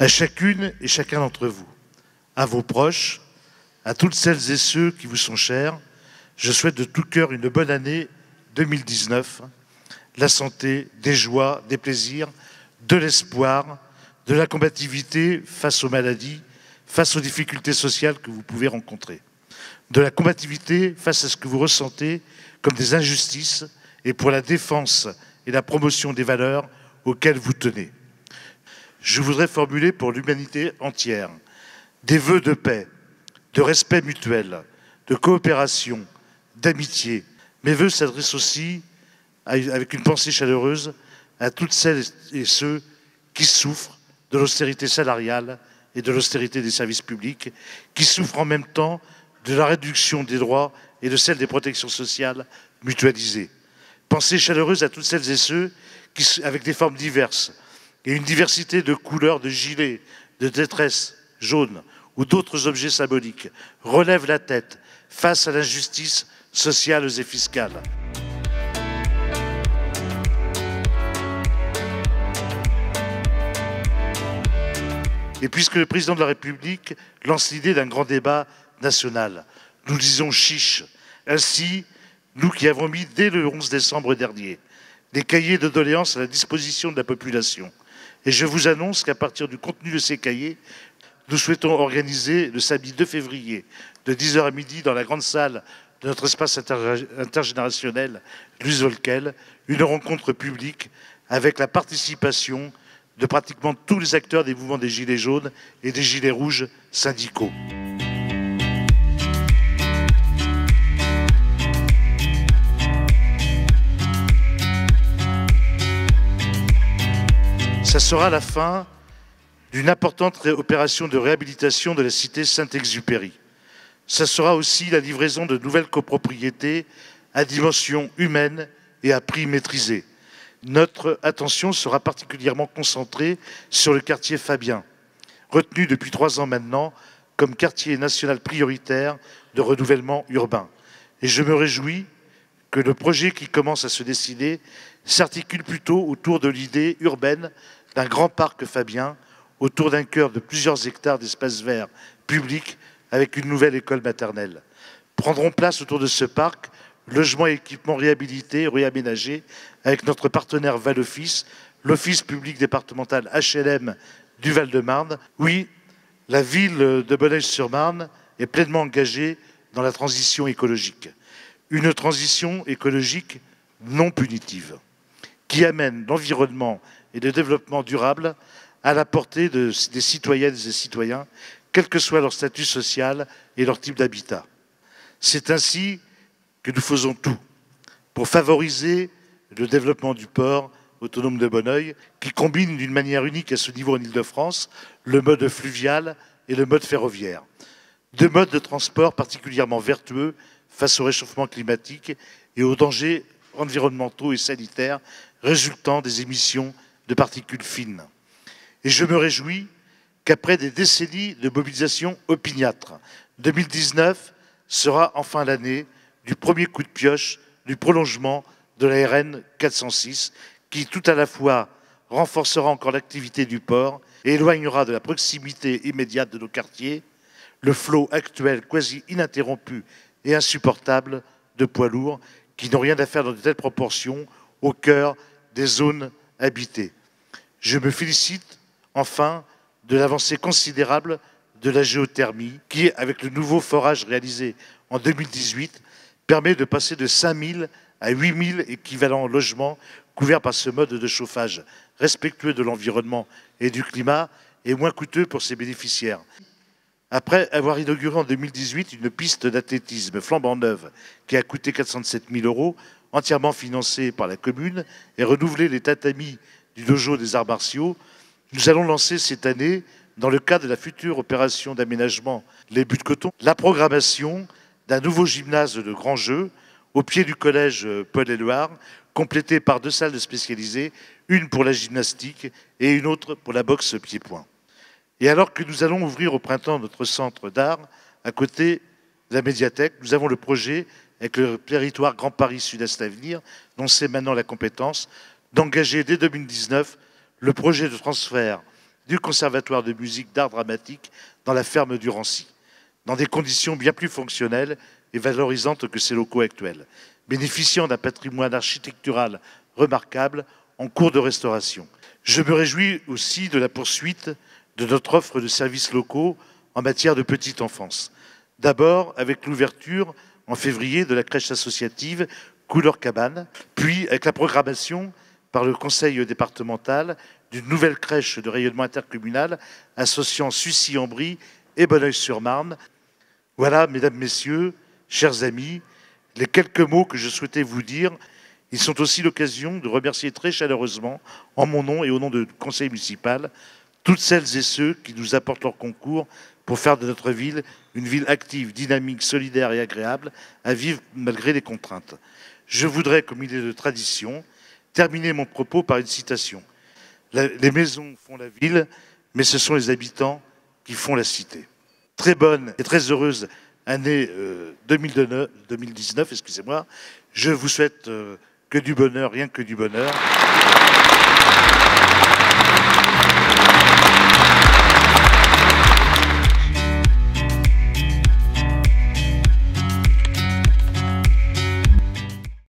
À chacune et chacun d'entre vous, à vos proches, à toutes celles et ceux qui vous sont chers, je souhaite de tout cœur une bonne année 2019, la santé, des joies, des plaisirs, de l'espoir, de la combativité face aux maladies, face aux difficultés sociales que vous pouvez rencontrer, de la combativité face à ce que vous ressentez comme des injustices et pour la défense et la promotion des valeurs auxquelles vous tenez. Je voudrais formuler pour l'humanité entière des vœux de paix, de respect mutuel, de coopération, d'amitié. Mes vœux s'adressent aussi, avec une pensée chaleureuse, à toutes celles et ceux qui souffrent de l'austérité salariale et de l'austérité des services publics, qui souffrent en même temps de la réduction des droits et de celle des protections sociales mutualisées. Pensée chaleureuse à toutes celles et ceux qui, avec des formes diverses et une diversité de couleurs de gilets, de détresse jaune ou d'autres objets symboliques, relèvent la tête face à l'injustice sociale et fiscale. Et puisque le président de la République lance l'idée d'un grand débat national, nous disons chiche. Ainsi, nous qui avons mis dès le 11 décembre dernier des cahiers de doléances à la disposition de la population. Et je vous annonce qu'à partir du contenu de ces cahiers, nous souhaitons organiser le samedi 2 février de 10h à midi dans la grande salle de notre espace intergénérationnel Louise Volkel, une rencontre publique avec la participation de pratiquement tous les acteurs des mouvements des Gilets jaunes et des Gilets rouges syndicaux. Ça sera la fin d'une importante opération de réhabilitation de la cité Saint-Exupéry. Ça sera aussi la livraison de nouvelles copropriétés à dimension humaine et à prix maîtrisé. Notre attention sera particulièrement concentrée sur le quartier Fabien, retenu depuis 3 ans maintenant comme quartier national prioritaire de renouvellement urbain. Et je me réjouis que le projet qui commence à se dessiner s'articule plutôt autour de l'idée urbaine d'un grand parc Fabien, autour d'un cœur de plusieurs hectares d'espaces verts publics avec une nouvelle école maternelle. Prendront place autour de ce parc logements et équipements réhabilités, réaménagés, avec notre partenaire Val-Office, l'Office public départemental HLM du Val-de-Marne. Oui, la ville de Bonneuil-sur-Marne est pleinement engagée dans la transition écologique. Une transition écologique non punitive, qui amène l'environnement et le développement durable à la portée des citoyennes et citoyens, quel que soit leur statut social et leur type d'habitat. C'est ainsi que nous faisons tout pour favoriser le développement du port autonome de Bonneuil, qui combine d'une manière unique à ce niveau en Île-de-France le mode fluvial et le mode ferroviaire. 2 modes de transport particulièrement vertueux face au réchauffement climatique et aux dangers environnementaux et sanitaires résultant des émissions de particules fines. Et je me réjouis qu'après des décennies de mobilisation opiniâtre, 2019 sera enfin l'année du premier coup de pioche du prolongement de la RN 406 qui tout à la fois renforcera encore l'activité du port et éloignera de la proximité immédiate de nos quartiers le flot actuel quasi ininterrompu et insupportable de poids lourds qui n'ont rien à faire dans de telles proportions au cœur des zones habitées. Je me félicite enfin de l'avancée considérable de la géothermie qui, avec le nouveau forage réalisé en 2018, permet de passer de 5 000 à 8 000 équivalents logements couverts par ce mode de chauffage respectueux de l'environnement et du climat et moins coûteux pour ses bénéficiaires. Après avoir inauguré en 2018 une piste d'athlétisme flambant neuve qui a coûté 407 000 €, entièrement financée par la commune, et renouvelé les tatamis du dojo des arts martiaux, nous allons lancer cette année, dans le cadre de la future opération d'aménagement Les Buttes-Coton, la programmation d'un nouveau gymnase de grands jeux au pied du collège Paul-Éluard, complété par 2 salles spécialisées, une pour la gymnastique et une autre pour la boxe pied-point. Et alors que nous allons ouvrir au printemps notre centre d'art, à côté de la médiathèque, nous avons le projet, avec le territoire Grand Paris Sud-Est Avenir, dont c'est maintenant la compétence, d'engager dès 2019 le projet de transfert du Conservatoire de musique d'art dramatique dans la ferme du Rancy, dans des conditions bien plus fonctionnelles et valorisantes que ses locaux actuels, bénéficiant d'un patrimoine architectural remarquable en cours de restauration. Je me réjouis aussi de la poursuite de notre offre de services locaux en matière de petite enfance. D'abord avec l'ouverture en février de la crèche associative Couleur Cabane, puis avec la programmation par le conseil départemental d'une nouvelle crèche de rayonnement intercommunal associant Sucy-en-Brie et Bonneuil-sur-Marne. Voilà, mesdames, messieurs, chers amis, les quelques mots que je souhaitais vous dire. Ils sont aussi l'occasion de remercier très chaleureusement, en mon nom et au nom du conseil municipal, toutes celles et ceux qui nous apportent leur concours pour faire de notre ville une ville active, dynamique, solidaire et agréable à vivre malgré les contraintes. Je voudrais, comme il est de tradition, terminer mon propos par une citation. Les maisons font la ville, mais ce sont les habitants qui font la cité. Très bonne et très heureuse année 2019, excusez-moi. Je vous souhaite que du bonheur, rien que du bonheur.